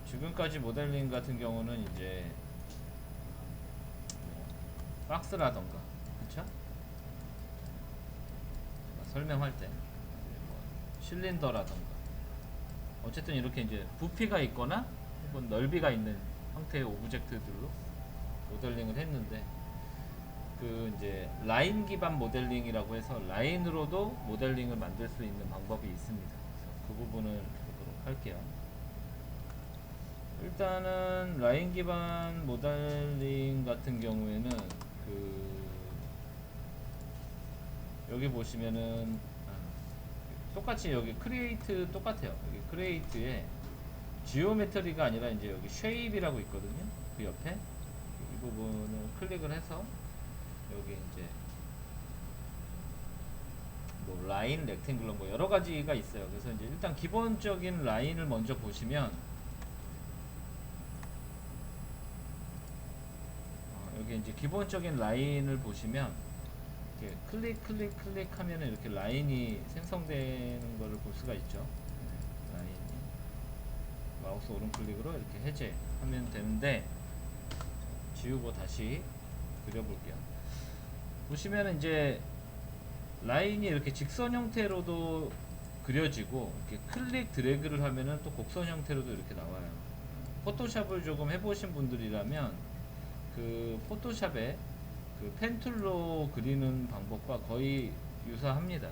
지금까지 모델링 같은 경우는 이제 뭐 박스라던가, 그쵸? 설명할 때 뭐 실린더라던가, 어쨌든 이렇게 이제 부피가 있거나 혹은 넓이가 있는 형태의 오브젝트들로 모델링을 했는데, 그 이제 라인 기반 모델링이라고 해서 라인으로도 모델링을 만들 수 있는 방법이 있습니다. 그래서 그 부분을 보도록 할게요. 일단은 라인 기반 모델링 같은 경우에는 그 여기 보시면은 똑같이 여기 크리에이트 똑같아요. 여기 크리에이트에 지오메트리가 아니라 이제 여기 쉐입이라고 있거든요. 그 옆에 이 부분을 클릭을 해서 여기 이제 뭐 라인, 렉탱글러 뭐 여러 가지가 있어요. 그래서 이제 일단 기본적인 라인을 먼저 보시면 여기 이제 기본적인 라인을 보시면 이렇게 클릭 하면 이렇게 라인이 생성되는 것을 볼 수가 있죠. 라인이 마우스 오른 클릭으로 이렇게 해제하면 되는데, 지우고 다시 그려볼게요. 보시면 이제 라인이 이렇게 직선 형태로도 그려지고, 이렇게 클릭 드래그를 하면은 또 곡선 형태로도 이렇게 나와요. 포토샵을 조금 해보신 분들이라면 그 포토샵에 그 펜툴로 그리는 방법과 거의 유사합니다.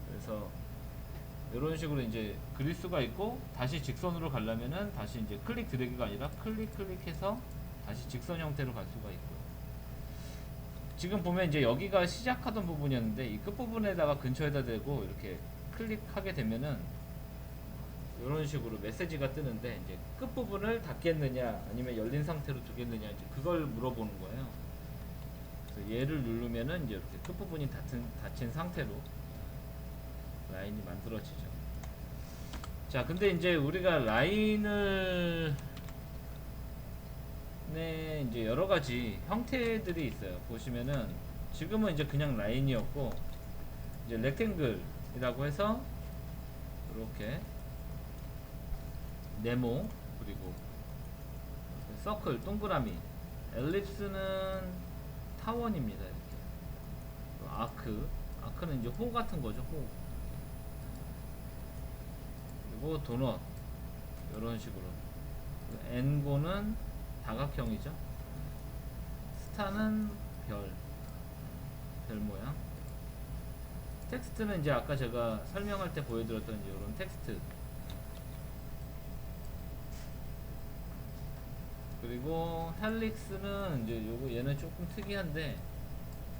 그래서 이런 식으로 이제 그릴 수가 있고, 다시 직선으로 가려면은 다시 이제 클릭 드래그가 아니라 클릭해서 다시 직선 형태로 갈 수가 있고요. 지금 보면 이제 여기가 시작하던 부분이었는데 이 끝부분에다가 근처에다 대고 이렇게 클릭하게 되면은 이런 식으로 메시지가 뜨는데, 이제 끝부분을 닫겠느냐 아니면 열린 상태로 두겠느냐, 이제 그걸 물어보는 거예요. 그래서 얘를 누르면은 이제 이렇게 끝부분이 닫힌 상태로 라인이 만들어지죠. 자, 근데 이제 우리가 라인을 이제 여러 가지 형태들이 있어요. 보시면은 지금은 이제 그냥 라인이었고, 이제 렉탱글이라고 해서 이렇게 네모, 그리고 서클, 동그라미, 엘립스는 타원입니다. 이렇게 아크는 이제 호 같은 거죠. 호. 그리고 도넛, 이런 식으로. 엔고는 다각형이죠. 스타는 별 모양. 텍스트는 이제 아까 제가 설명할 때 보여드렸던 이제 이런 텍스트. 그리고 헬릭스는 이제 요거 얘는 조금 특이한데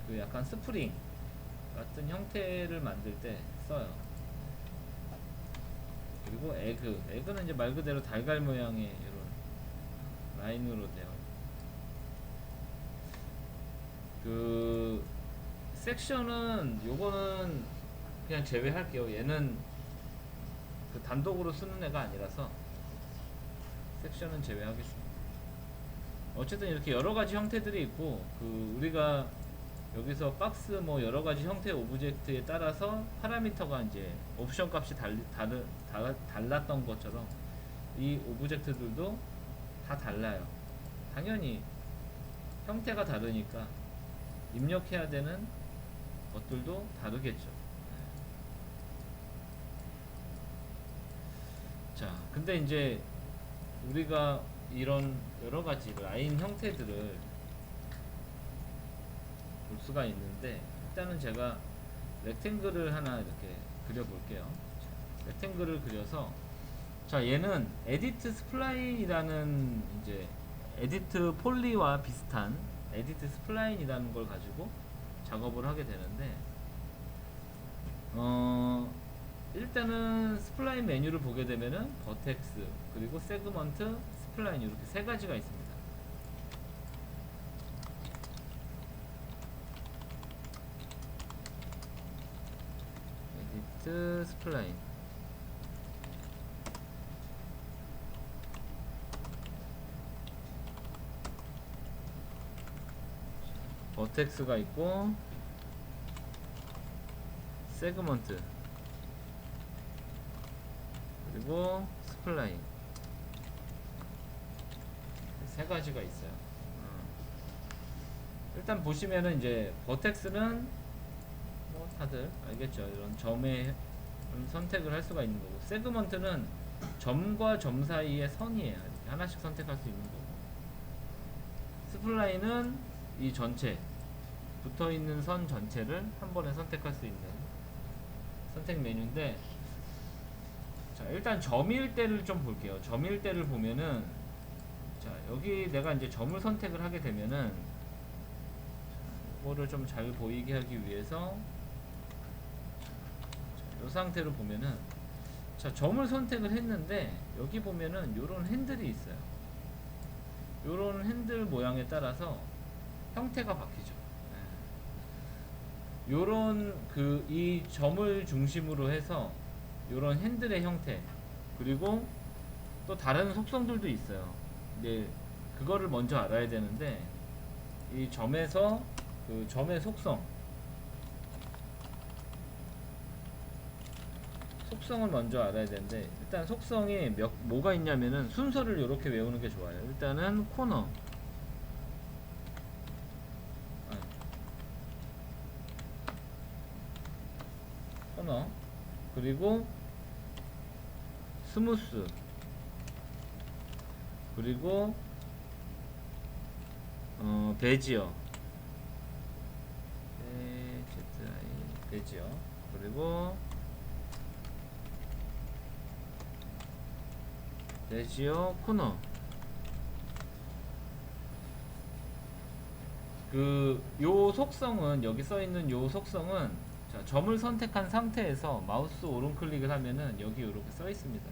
그 약간 스프링 같은 형태를 만들 때 써요. 그리고 에그는 이제 말 그대로 달걀 모양의 이런 라인으로 되어, 그 섹션은 요거는 그냥 제외할게요. 얘는 그 단독으로 쓰는 애가 아니라서 섹션은 제외하겠습니다. 어쨌든 이렇게 여러가지 형태들이 있고, 그 우리가 여기서 박스 뭐 여러가지 형태의 오브젝트에 따라서 파라미터가 이제 옵션 값이 달랐던 것처럼 이 오브젝트들도 다 달라요. 당연히 형태가 다르니까 입력해야 되는 것들도 다르겠죠. 자, 근데 이제 우리가 이런 여러가지 라인 형태들을 볼 수가 있는데, 일단은 제가 렉탱글을 하나 이렇게 그려볼게요. 렉탱글을 그려서, 자, 얘는 에디트 스플라인이라는 이제 에디트 폴리와 비슷한 에디트 스플라인이라는 걸 가지고 작업을 하게 되는데, 일단은 스플라인 메뉴를 보게 되면은 버텍스, 그리고 세그먼트, 스플라인, 이렇게 세 가지가 있습니다. 에디트 스플라인, 버텍스가 있고 세그먼트, 그리고 스플라인. 세 가지가 있어요. 일단 보시면은 이제 버텍스는 뭐 다들 알겠죠. 이런 점에 선택을 할 수가 있는 거고, 세그먼트는 점과 점 사이의 선이에요. 이렇게 하나씩 선택할 수 있는 거고, 스플라인은 이 전체 붙어 있는 선 전체를 한 번에 선택할 수 있는 선택 메뉴인데, 자 일단 점일 때를 좀 볼게요. 점일 때를 보면은, 자 여기 내가 이제 점을 선택을 하게 되면은, 이거를 좀 잘 보이게 하기 위해서 이 상태로 보면은, 자 점을 선택을 했는데 여기 보면은 요런 핸들이 있어요. 요런 핸들 모양에 따라서 형태가 바뀌죠. 요런 이 점을 중심으로 해서 요런 핸들의 형태, 그리고 또 다른 속성들도 있어요. 근데 그거를 먼저 알아야 되는데, 이 점에서 그 점의 속성을 먼저 알아야 되는데, 일단 속성이 뭐가 있냐면은 순서를 이렇게 외우는 게 좋아요. 일단은 코너, 그리고 스무스, 그리고 베지어, 베지어, 그리고 베지어 코너. 요 속성은, 여기 써있는 요 속성은, 자 점을 선택한 상태에서 마우스 오른클릭을 하면은 여기 이렇게 써있습니다.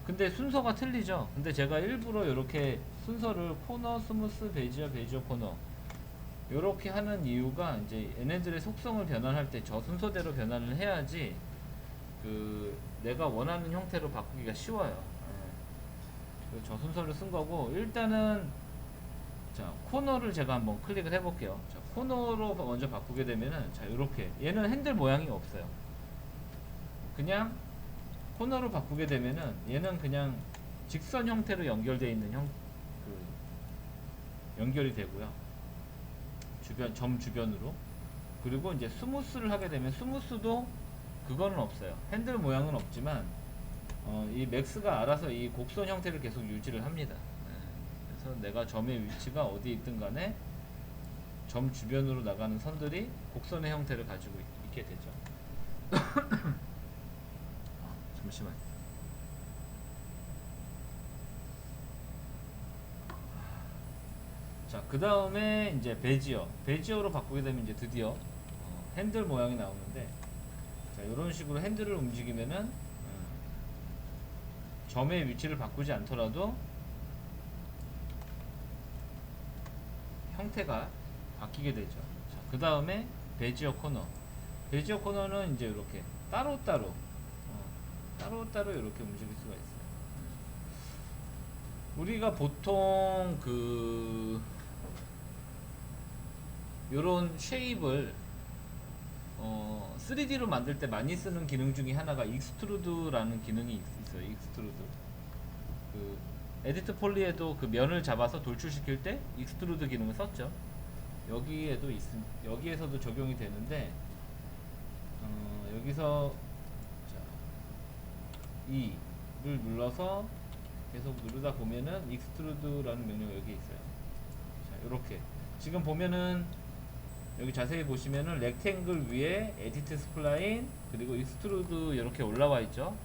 근데 순서가 틀리죠. 근데 제가 일부러 이렇게 순서를 코너, 스무스, 베지어, 베지어, 코너 요렇게 하는 이유가, 이제 얘네들의 속성을 변환할 때 저 순서대로 변환을 해야지 내가 원하는 형태로 바꾸기가 쉬워요. 저 순서를 쓴 거고, 일단은 자 코너를 제가 한번 클릭을 해볼게요. 자 코너로 먼저 바꾸게 되면은, 자 요렇게 얘는 핸들 모양이 없어요. 그냥 코너로 바꾸게 되면은 얘는 그냥 직선 형태로 연결되어 있는 연결이 되고요. 점 주변으로. 그리고 이제 스무스를 하게 되면, 스무스도 그거는 없어요. 핸들 모양은 없지만 이 맥스가 알아서 이 곡선 형태를 계속 유지를 합니다. 그래서 내가 점의 위치가 어디 있든 간에 점 주변으로 나가는 선들이 곡선의 형태를 가지고 있게 되죠. 잠시만. 자, 그 다음에 이제 베지어로 바꾸게 되면 이제 드디어 핸들 모양이 나오는데, 자, 이런 식으로 핸들을 움직이면은 점의 위치를 바꾸지 않더라도 형태가 바뀌게 되죠. 자, 그 다음에 베지어 코너는 이제 이렇게 따로따로 이렇게 움직일 수가 있어요. 우리가 보통 요런 쉐입을 3D로 만들 때 많이 쓰는 기능 중에 하나가 익스트루드라는 기능이 있어요. 익스트루드. 에디트 폴리에도 그 면을 잡아서 돌출시킬 때 익스트루드 기능을 썼죠. 여기에서도 적용이 되는데, 여기서 자, E를 눌러서 계속 누르다 보면은 익스트루드라는 명령이 여기 있어요. 자, 요렇게 지금 보면은 여기 자세히 보시면은 렉탱글 위에 에디트 스플라인, 그리고 익스트루드 이렇게 올라와 있죠.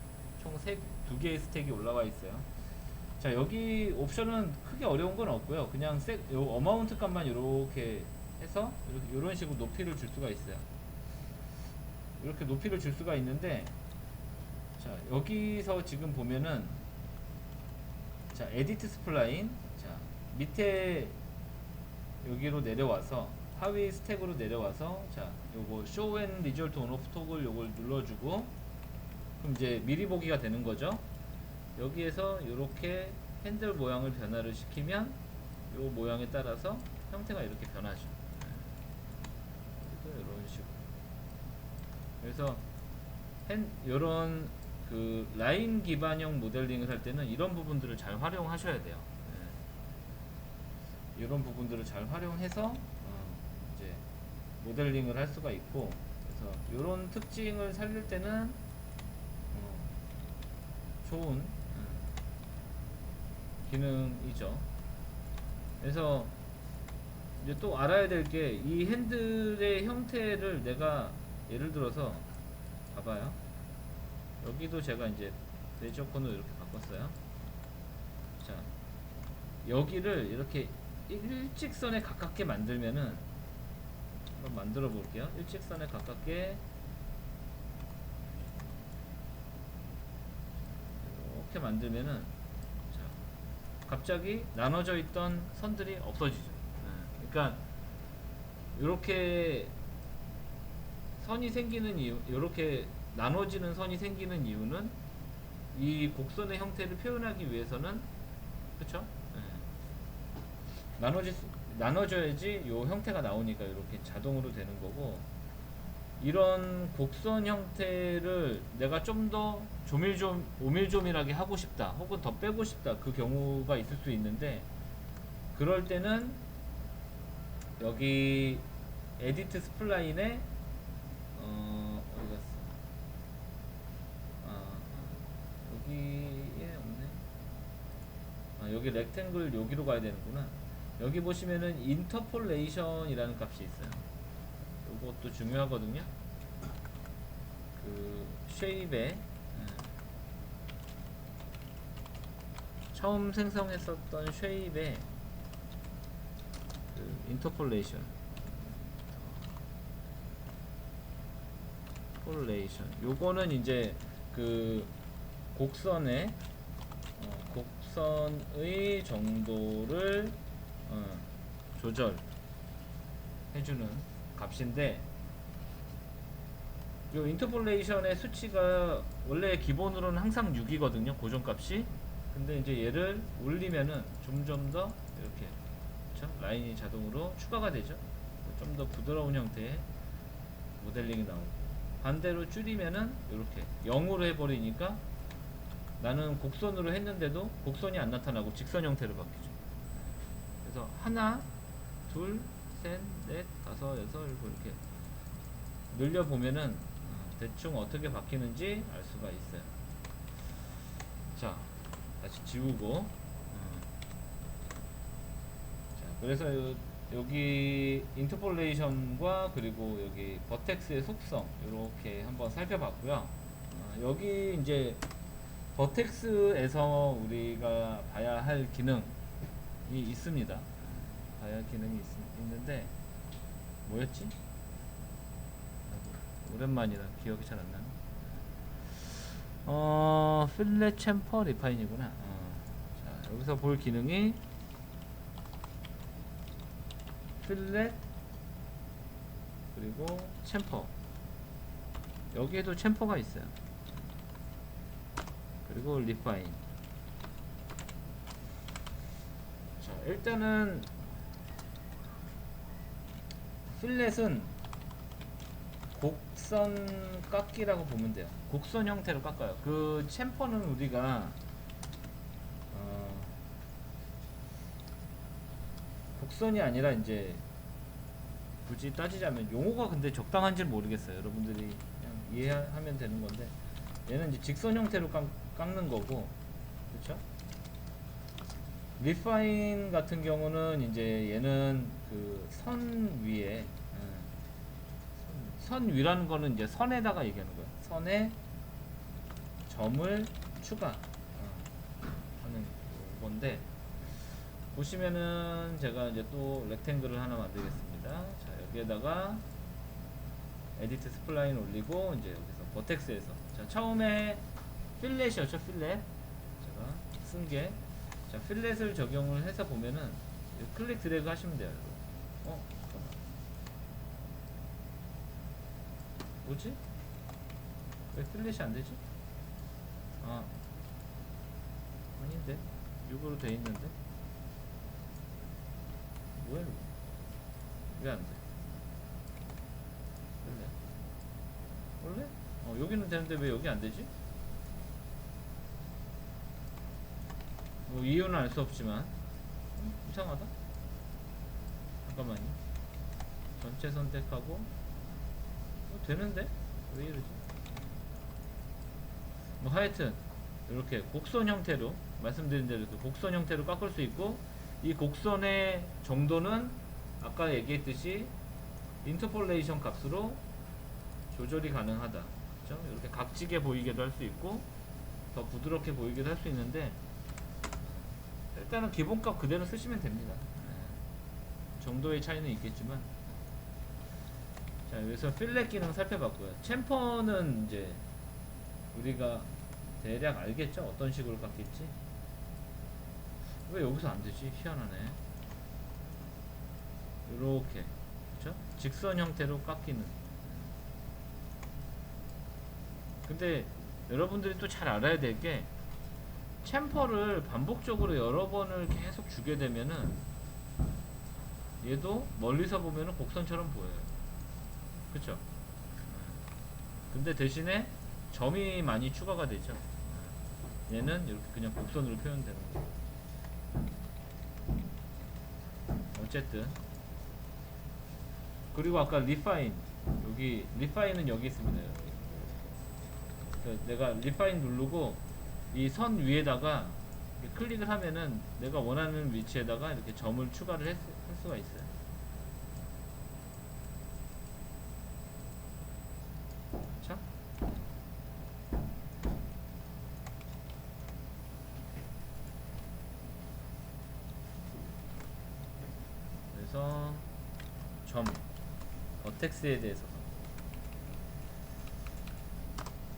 총 2개의 스택이 올라와 있어요. 자, 여기 옵션은 크게 어려운 건 없고요. 그냥 요 어마운트 값만 이렇게 해서 이런 식으로 높이를 줄 수가 있어요. 이렇게 높이를 줄 수가 있는데, 자, 여기서 지금 보면은, 자, 에디트 스플라인, 자, 밑에 여기로 내려와서 하위 스택으로 내려와서, 자, 요거 쇼 앤 리졸트 온 오프 토글 요걸 눌러주고, 그럼 이제 미리 보기가 되는 거죠. 여기에서 이렇게 핸들 모양을 변화를 시키면 요 모양에 따라서 형태가 이렇게 변하죠. 이런 식으로. 그래서 요런 라인 기반형 모델링을 할 때는 이런 부분들을 잘 활용하셔야 돼요. 이런 부분들을 잘 활용해서 이제 모델링을 할 수가 있고, 그래서 이런 특징을 살릴 때는 좋은 기능이죠. 그래서 이제 또 알아야 될 게, 이 핸들의 형태를 내가 예를 들어서 봐봐요. 여기도 제가 이제 레이저콘으로 이렇게 바꿨어요. 자, 여기를 이렇게 일직선에 가깝게 만들면은, 한번 만들어 볼게요. 일직선에 가깝게 이렇게 만들면은, 자, 갑자기 나눠져 있던 선들이 없어지죠. 그러니까 이렇게 선이 생기는 이유, 이렇게 나눠지는 선이 생기는 이유는 이 곡선의 형태를 표현하기 위해서는, 그쵸? 나눠져야지 요 형태가 나오니까 이렇게 자동으로 되는 거고, 이런 곡선 형태를 내가 좀 더 오밀조밀하게 하고 싶다, 혹은 더 빼고 싶다, 그 경우가 있을 수 있는데, 그럴 때는 여기 에디트 스플라인에 어디 갔어? 여기에 없네. 여기 렉탱글 여기로 가야 되는구나. 여기 보시면은 인터폴레이션이라는 값이 있어요. 이것도 중요하거든요. 그 쉐입에 처음 생성했었던 쉐입에 그 인터폴레이션 요거는 이제 그 곡선의 곡선의 정도를 조절해주는 값인데, 요 인터폴레이션의 수치가 원래 기본으로는 항상 6이거든요, 고정값이. 근데 이제 얘를 올리면은 점점 더 이렇게, 그쵸? 라인이 자동으로 추가가 되죠. 좀 더 부드러운 형태의 모델링이 나오고, 반대로 줄이면은 이렇게 0으로 해버리니까 나는 곡선으로 했는데도 곡선이 안 나타나고 직선 형태로 바뀌죠. 그래서 하나, 둘, 셋, 넷, 다섯, 여섯, 일곱 이렇게 늘려보면은 대충 어떻게 바뀌는지 알 수가 있어요. 자, 다시 지우고, 자, 그래서 여기 인터폴레이션과 그리고 여기 버텍스의 속성 이렇게 한번 살펴봤고요. 여기 이제 버텍스에서 우리가 봐야 할 기능이 있습니다. 봐야 할 기능이 있는데 뭐였지? 오랜만이라 기억이 잘 안 나네. 필렛 챔퍼 리파인이구나. 자, 여기서 볼 기능이 필렛 그리고 챔퍼, 여기에도 챔퍼가 있어요. 그리고 리파인. 자, 일단은 필렛은 곡선 깎기라고 보면 돼요. 곡선 형태로 깎아요. 그 챔퍼는 우리가 곡선이 아니라 이제 굳이 따지자면, 용어가 근데 적당한지는 모르겠어요. 여러분들이 그냥 이해하면 되는 건데, 얘는 이제 직선 형태로 깎는 거고, 그렇죠? 리파인 같은 경우는 이제 얘는 그 선 위에, 선 위라는 거는 이제 선에다가 얘기하는 거예요. 선에 점을 추가 하는 건데, 보시면은 제가 이제 또 렉탱글을 하나 만들겠습니다. 자, 여기에다가 에디트 스플라인 올리고, 이제 여기서 버텍스에서, 자, 처음에 필렛이었죠. 필렛 제가 쓴게, 자, 필렛을 적용을 해서 보면은 클릭 드래그 하시면 돼요. 잠깐만. 뭐지? 왜 필렛이 안 되지? 아닌데 6으로 돼 있는데 뭐야 이거? 왜 안 돼? 원래? 여기는 되는데 왜 여기 안 되지? 뭐 이유는 알 수 없지만 이상하다. 잠깐만요. 전체 선택하고 되는데? 왜 이러지? 뭐 하여튼 이렇게 곡선 형태로 말씀드린 대로 곡선 형태로 깎을 수 있고, 이 곡선의 정도는 아까 얘기했듯이 인터폴레이션 값으로 조절이 가능하다. 그렇죠? 이렇게 각지게 보이게도 할 수 있고 더 부드럽게 보이기도 할 수 있는데, 일단은 기본값 그대로 쓰시면 됩니다. 정도의 차이는 있겠지만. 자, 여기서 필렛 기능 살펴봤고요. 챔퍼는 이제 우리가 대략 알겠죠? 어떤 식으로 깎일지. 왜 여기서 안 되지? 희한하네. 이렇게, 그쵸? 직선 형태로 깎이는. 근데 여러분들이 또 잘 알아야 될 게, 챔퍼를 반복적으로 여러 번을 계속 주게 되면은 얘도 멀리서 보면은 곡선처럼 보여요. 그쵸? 근데 대신에 점이 많이 추가가 되죠. 얘는 이렇게 그냥 곡선으로 표현되는 거예요. 어쨌든, 그리고 아까 리파인, 여기 리파인은 여기 있습니다. 여기. 그러니까 내가 리파인 누르고 이 선 위에다가 클릭을 하면은 내가 원하는 위치에다가 이렇게 점을 추가를 할 수가 있어요. 그렇죠? 그래서 점 버텍스에 대해서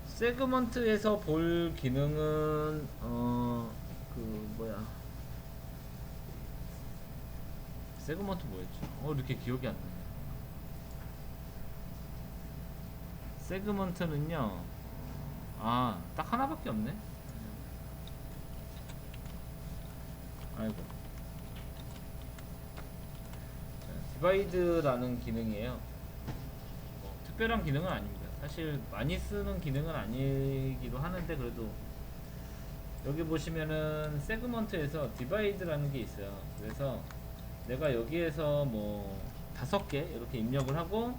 세그먼트에서 볼 기능은 그 뭐야, 세그먼트 뭐였죠? 이렇게 기억이 안 나네. 세그먼트는요, 딱 하나밖에 없네. 아이고. 자, 디바이드라는 기능이에요. 특별한 기능은 아닙니다. 사실 많이 쓰는 기능은 아니기도 하는데, 그래도 여기 보시면은 세그먼트에서 디바이드라는 게 있어요. 그래서 내가 여기에서 뭐 5개 이렇게 입력을 하고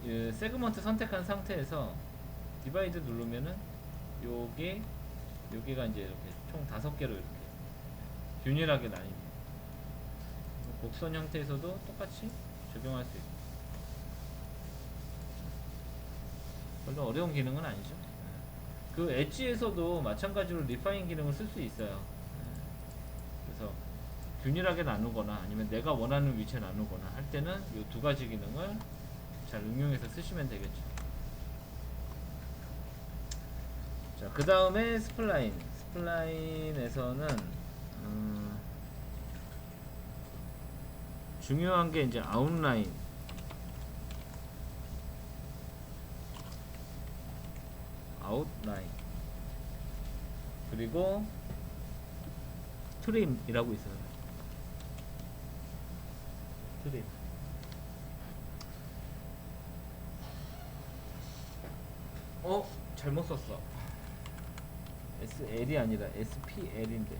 세그먼트 선택한 상태에서 디바이드 누르면은 여기가 이제 이렇게 총 5개로 이렇게 균일하게 나뉩니다. 곡선 형태에서도 똑같이 적용할 수 있고, 별로 어려운 기능은 아니죠. 그 엣지에서도 마찬가지로 리파인 기능을 쓸 수 있어요. 그래서 균일하게 나누거나 아니면 내가 원하는 위치에 나누거나 할 때는 이 2가지 기능을 잘 응용해서 쓰시면 되겠죠. 자, 그 다음에 스플라인. 스플라인에서는 중요한 게 이제 아웃라인, 그리고 트림이라고 있어요. 트림. 잘못 썼어. SL이 아니라 SPL인데.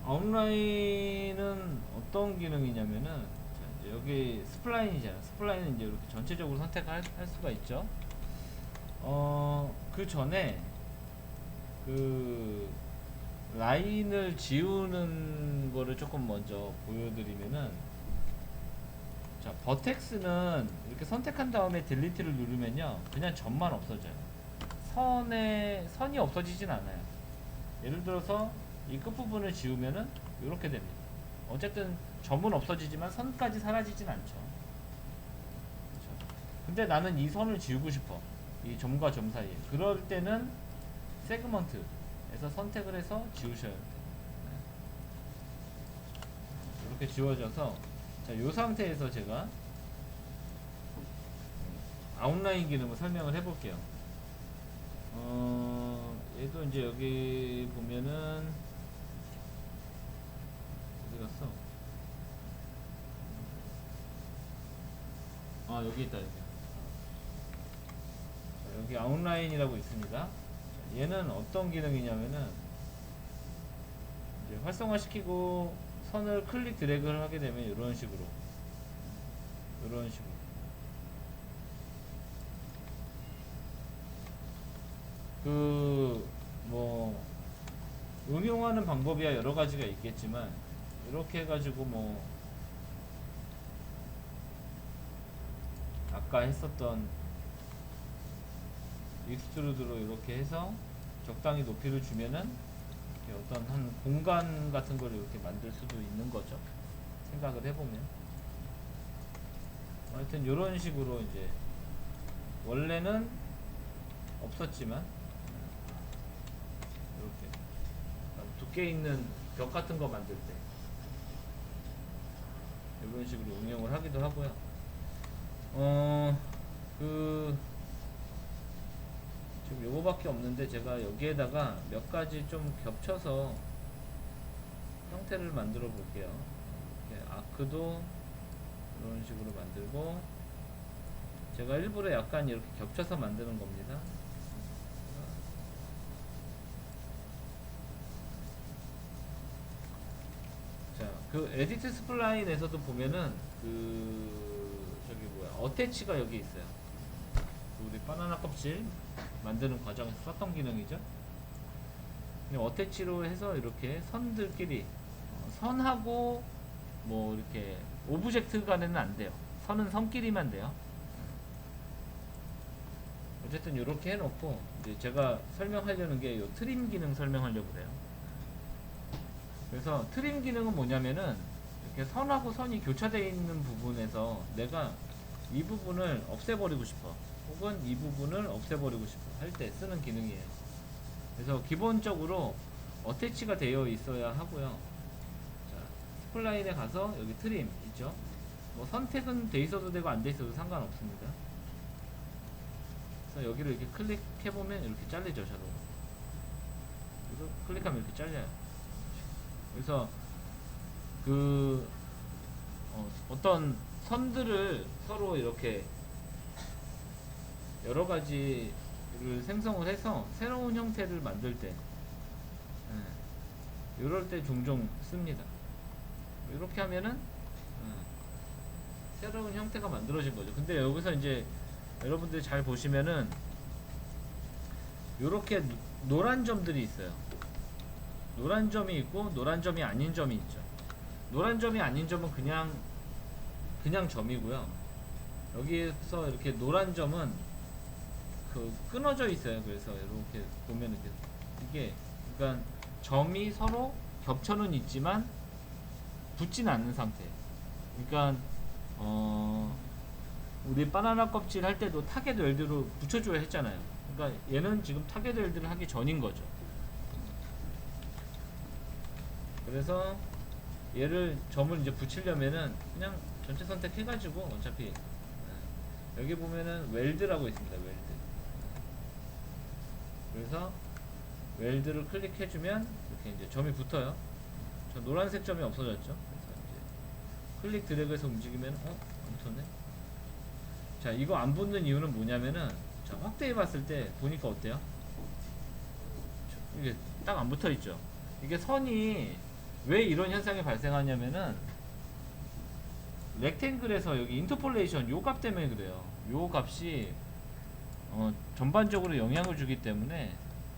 아웃라인은 어떤 기능이냐면은, 자, 이제 여기 스플라인이잖아. 스플라인은 이제 이렇게 전체적으로 선택할 수가 있죠. 그 전에 그 라인을 지우는 거를 조금 먼저 보여드리면은, 자, 버텍스는 이렇게 선택한 다음에 딜리트를 누르면요, 그냥 점만 없어져요. 선이 없어지진 않아요. 예를 들어서 이 끝부분을 지우면은 이렇게 됩니다. 어쨌든 점은 없어지지만 선까지 사라지진 않죠. 그렇죠? 근데 나는 이 선을 지우고 싶어. 이 점과 점 사이에. 그럴 때는 세그먼트에서 선택을 해서 지우셔야 돼요. 이렇게 지워져서, 자, 이 상태에서 제가 아웃라인 기능을 설명을 해볼게요. 얘도 이제 여기 보면은 어디 갔어? 여기 있다. 여기 아웃라인이라고 있습니다. 얘는 어떤 기능이냐면은, 활성화시키고 선을 클릭 드래그를 하게 되면 이런 식으로 그 뭐 응용하는 방법이야 여러 가지가 있겠지만 이렇게 해가지고 뭐 아까 했었던 익스트루드로 이렇게 해서 적당히 높이를 주면은 이렇게 어떤 한 공간 같은 걸 이렇게 만들 수도 있는 거죠. 생각을 해보면 하여튼 이런 식으로 이제 원래는 없었지만 이렇게 두께 있는 벽 같은 거 만들 때 이런 식으로 응용을 하기도 하고요. 지금 요거밖에 없는데 제가 여기에다가 몇 가지 좀 겹쳐서 형태를 만들어 볼게요. 이렇게 아크도 이런 식으로 만들고 제가 일부러 약간 이렇게 겹쳐서 만드는 겁니다. 자, 그 에디트 스플라인에서도 보면은 저기 뭐야 어태치가 여기 있어요. 우리 바나나 껍질 만드는 과정에서 썼던 기능이죠. 어태치로 해서 이렇게 선들끼리 선하고 뭐 이렇게 오브젝트 간에는 안 돼요. 선은 선끼리만 돼요. 어쨌든 이렇게 해놓고 이제 제가 설명하려는 게 요 트림 기능 설명하려고 그래요. 그래서 트림 기능은 뭐냐면은 이렇게 선하고 선이 교차되어 있는 부분에서 내가 이 부분을 없애버리고 싶어 혹은 이 부분을 없애버리고 싶어 할 때 쓰는 기능이에요. 그래서 기본적으로 어태치가 되어 있어야 하고요. 자, 스플라인에 가서 여기 트림 있죠. 뭐 선택은 돼 있어도 되고 안 돼 있어도 상관없습니다. 그래서 여기를 이렇게 클릭해보면 이렇게 잘리죠, 자동. 그래서 클릭하면 이렇게 잘려요. 그래서 어떤 선들을 서로 이렇게 여러 가지를 생성을 해서 새로운 형태를 만들 때, 이럴 때 종종 씁니다. 이렇게 하면은 새로운 형태가 만들어진 거죠. 근데 여기서 이제 여러분들이 잘 보시면은 이렇게 노란 점들이 있어요. 노란 점이 있고 노란 점이 아닌 점이 있죠. 노란 점이 아닌 점은 그냥 점이고요. 여기에서 이렇게 노란 점은 끊어져 있어요. 그래서 이렇게 보면 이게 그러니까 점이 서로 겹쳐는 있지만 붙진 않는 상태. 그러니까 우리 바나나 껍질 할 때도 타겟 웰드로 붙여줘야 했잖아요. 그러니까 얘는 지금 타겟 웰드를 하기 전인 거죠. 그래서 얘를 점을 이제 붙이려면은 그냥 전체 선택해가지고 어차피 여기 보면은 웰드라고 있습니다. 웰드. 그래서 웰드를 클릭해주면 이렇게 이제 점이 붙어요. 저 노란색 점이 없어졌죠. 그래서 이제 클릭 드래그해서 움직이면 안 붙었네. 자, 이거 안 붙는 이유는 뭐냐면은 자, 확대해 봤을 때 보니까 어때요? 이게 딱 안 붙어 있죠. 이게 선이 왜 이런 현상이 발생하냐면은 렉탱글에서 여기 인터폴레이션 요 값 때문에 그래요. 요 값이 전반적으로 영향을 주기 때문에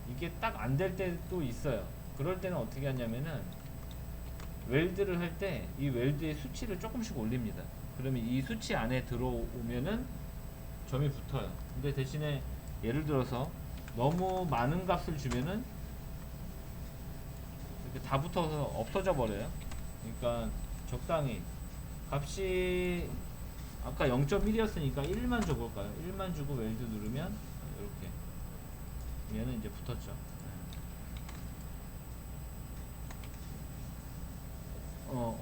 이게 딱 안 될 때도 있어요. 그럴 때는 어떻게 하냐면은 웰드를 할 때 이 웰드의 수치를 조금씩 올립니다. 그러면 이 수치 안에 들어오면은 점이 붙어요. 근데 대신에 예를 들어서 너무 많은 값을 주면은 이렇게 다 붙어서 없어져 버려요. 그러니까 적당히 값이 아까 0.1이었으니까 1만 줘볼까요? 1만 주고 웰드 누르면 이렇게 얘는 이제 붙었죠.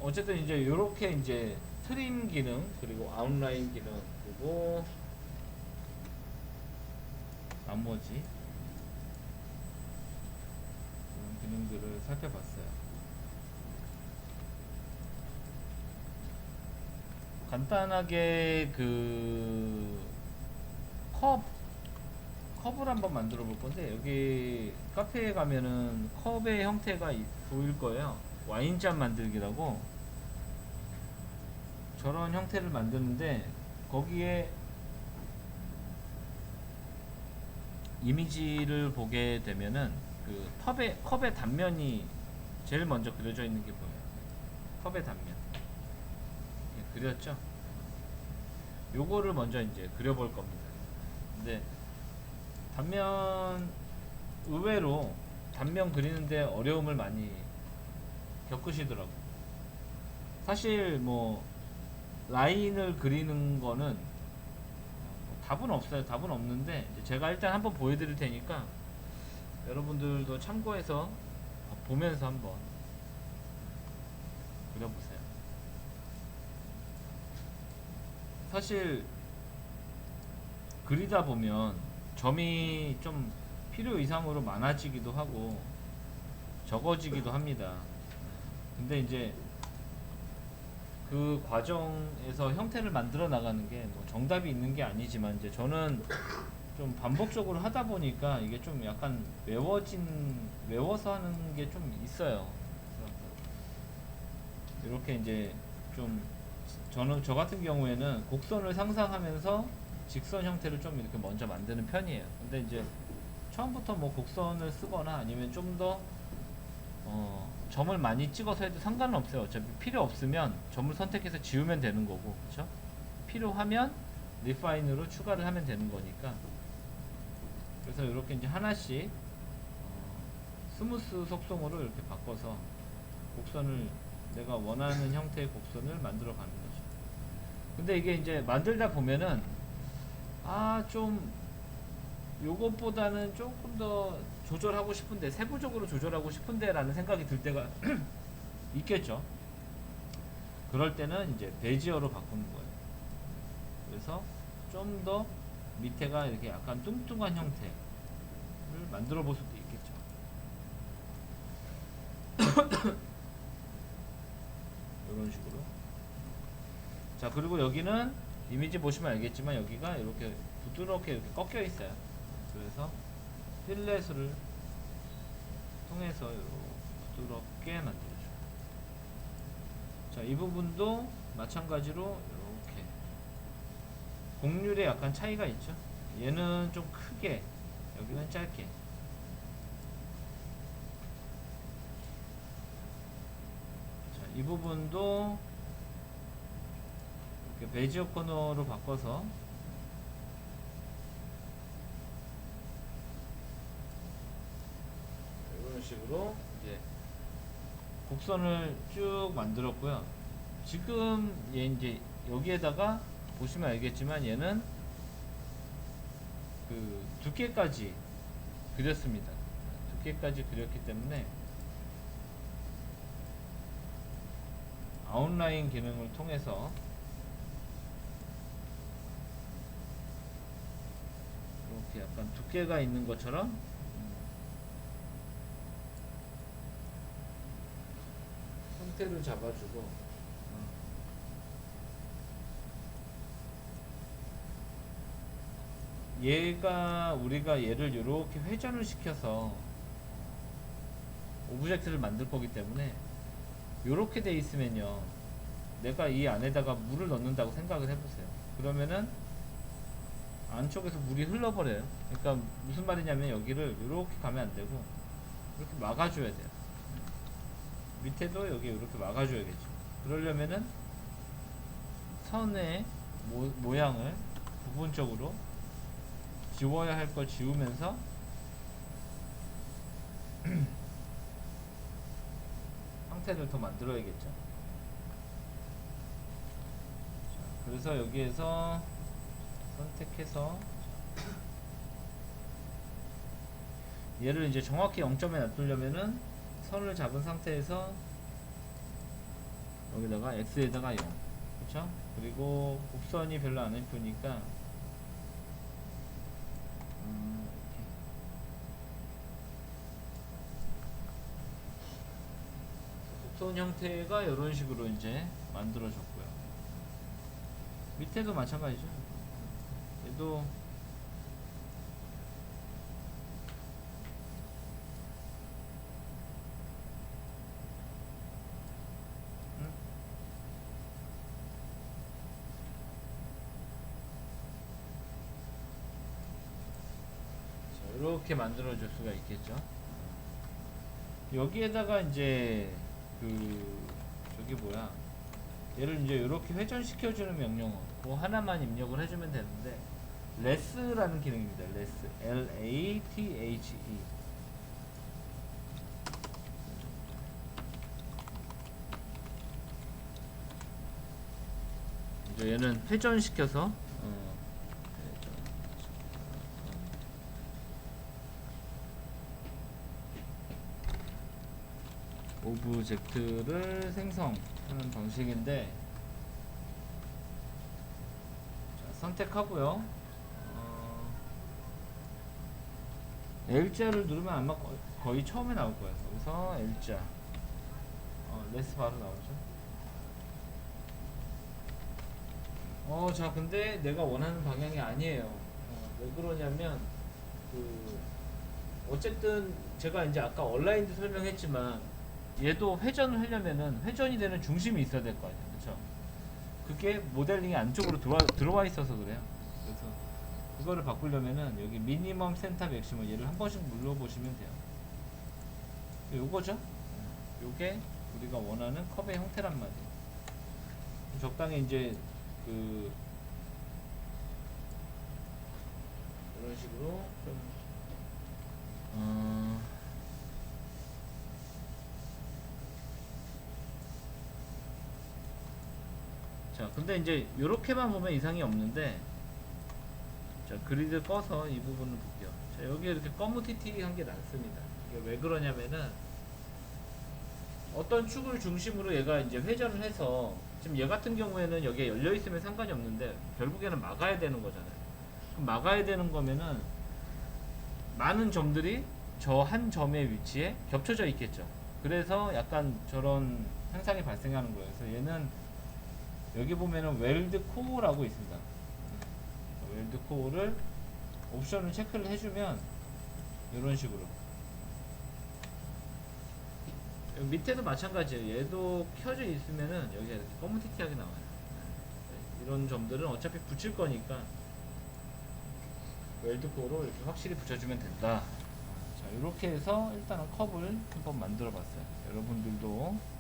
어쨌든 이제 요렇게 이제 트림 기능 그리고 아웃라인 기능 그리고 나머지 이런 기능들을 살펴봤어요. 간단하게 컵을 한번 만들어 볼 건데 여기 카페에 가면은 컵의 형태가 보일 거예요. 와인잔 만들기라고 저런 형태를 만드는데, 거기에 이미지를 보게 되면은 그 컵의 단면이 제일 먼저 그려져 있는 게 보여요. 컵의 단면. 그렸죠? 요거를 먼저 이제 그려볼 겁니다. 근데 단면, 의외로 단면 그리는데 어려움을 많이 겪으시더라고요. 사실 뭐 라인을 그리는 거는 답은 없어요. 답은 없는데 이제 제가 일단 한번 보여드릴 테니까 여러분들도 참고해서 보면서 한번 그려보세요. 사실 그리다 보면 점이 좀 필요 이상으로 많아지기도 하고 적어지기도 합니다. 근데 이제 그 과정에서 형태를 만들어 나가는 게 뭐 정답이 있는 게 아니지만, 이제 저는 좀 반복적으로 하다 보니까 이게 좀 약간 외워서 하는 게 좀 있어요. 그래서 이렇게 이제 좀, 저 같은 경우에는 곡선을 상상하면서 직선 형태를 좀 이렇게 먼저 만드는 편이에요. 근데 이제 처음부터 뭐 곡선을 쓰거나 아니면 좀 더 점을 많이 찍어서 해도 상관은 없어요. 어차피 필요 없으면 점을 선택해서 지우면 되는 거고, 그쵸? 필요하면 리파인으로 추가를 하면 되는 거니까. 그래서 이렇게 이제 하나씩 스무스 속성으로 이렇게 바꿔서 곡선을, 내가 원하는 형태의 곡선을 만들어 가는 거죠. 근데 이게 이제 만들다 보면은 좀 요것보다는 조금 더 조절하고 싶은데, 세부적으로 조절하고 싶은데 라는 생각이 들 때가 있겠죠. 그럴 때는 이제 베지어로 바꾸는 거예요. 그래서 좀 더 밑에가 이렇게 약간 뚱뚱한 형태를 만들어 볼 수도 있겠죠. 이런 식으로. 자, 그리고 여기는 이미지 보시면 알겠지만 여기가 이렇게 부드럽게 이렇게 꺾여 있어요. 그래서 필렛을 통해서 이렇게 부드럽게 만들어줘요. 자, 이 부분도 마찬가지로 이렇게 곡률에 약간 차이가 있죠. 얘는 좀 크게, 여기는 짧게. 자, 이 부분도 이렇게 베지어 코너로 바꿔서 이런 식으로 이제 곡선을 쭉 만들었고요. 지금 얘 이제 여기에다가 보시면 알겠지만 얘는 그 두께까지 그렸습니다. 두께까지 그렸기 때문에 아웃라인 기능을 통해서 이렇게 약간 두께가 있는 것처럼 형태를 잡아주고, 얘가, 우리가 얘를 이렇게 회전을 시켜서 오브젝트를 만들 거기 때문에 이렇게 돼 있으면요, 내가 이 안에다가 물을 넣는다고 생각을 해보세요. 그러면은 안쪽에서 물이 흘러버려요. 그러니까 무슨 말이냐면 여기를 이렇게 가면 안 되고 이렇게 막아줘야 돼요. 밑에도 여기 이렇게 막아줘야겠죠. 그러려면은 선의 모양을 부분적으로 지워야 할 걸 지우면서 형태를 더 만들어야겠죠. 자, 그래서 여기에서 선택해서 얘를 이제 정확히 0점에 놔두려면은 선을 잡은 상태에서 여기다가 x에다가 0, 그쵸? 그리고 곡선이 별로 안 예쁘니까 곡선 형태가 이런 식으로 이제 만들어졌고요. 밑에도 마찬가지죠. 얘도 이렇게 만들어 줄 수가 있겠죠. 여기에다가 이제 저기 뭐야, 얘를 이제 이렇게 회전시켜주는 명령어 그 하나만 입력을 해주면 되는데, 레스라는 기능입니다. 레스, LATHE. 이제 얘는 회전시켜서 오브젝트를 생성하는 방식인데, 자, 선택하고요. L자를 누르면 아마 거의 처음에 나올 거예요. 여기서 L자, 레스 바로 나오죠. 자, 근데 내가 원하는 방향이 아니에요. 왜 그러냐면, 어쨌든 제가 이제 아까 온라인도 설명했지만, 얘도 회전을 하려면은 회전이 되는 중심이 있어야 될 거 아니에요. 그쵸? 그게 모델링이 안쪽으로 들어와 있어서 그래요. 그래서 그거를 바꾸려면은 여기 미니멈 센터 맥시멈, 얘를 한 번씩 눌러보시면 돼요. 요거죠? 요게 우리가 원하는 컵의 형태란 말이에요. 적당히 이제 이런 식으로 좀 자, 근데 이제 요렇게만 보면 이상이 없는데, 자, 그리드 꺼서 이 부분을 볼게요. 자, 여기 이렇게 거무튀튀한 게 많습니다. 이게 왜 그러냐면은, 어떤 축을 중심으로 얘가 이제 회전을 해서, 지금 얘 같은 경우에는 여기에 열려 있으면 상관이 없는데 결국에는 막아야 되는 거잖아요. 그럼 막아야 되는 거면은 많은 점들이 저 한 점의 위치에 겹쳐져 있겠죠. 그래서 약간 저런 현상이 발생하는 거예요. 그래서 얘는 여기 보면은 웰드 코어라고 있습니다. 웰드 코어를 옵션을 체크를 해주면 이런 식으로, 여기 밑에도 마찬가지예요. 얘도 켜져 있으면은 여기가 이렇게 검은티티하게 나와요. 이런 점들은 어차피 붙일 거니까 웰드 코어로 이렇게 확실히 붙여주면 된다. 자, 이렇게 해서 일단은 컵을 한번 만들어 봤어요. 여러분들도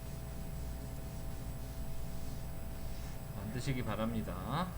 만드시기 바랍니다.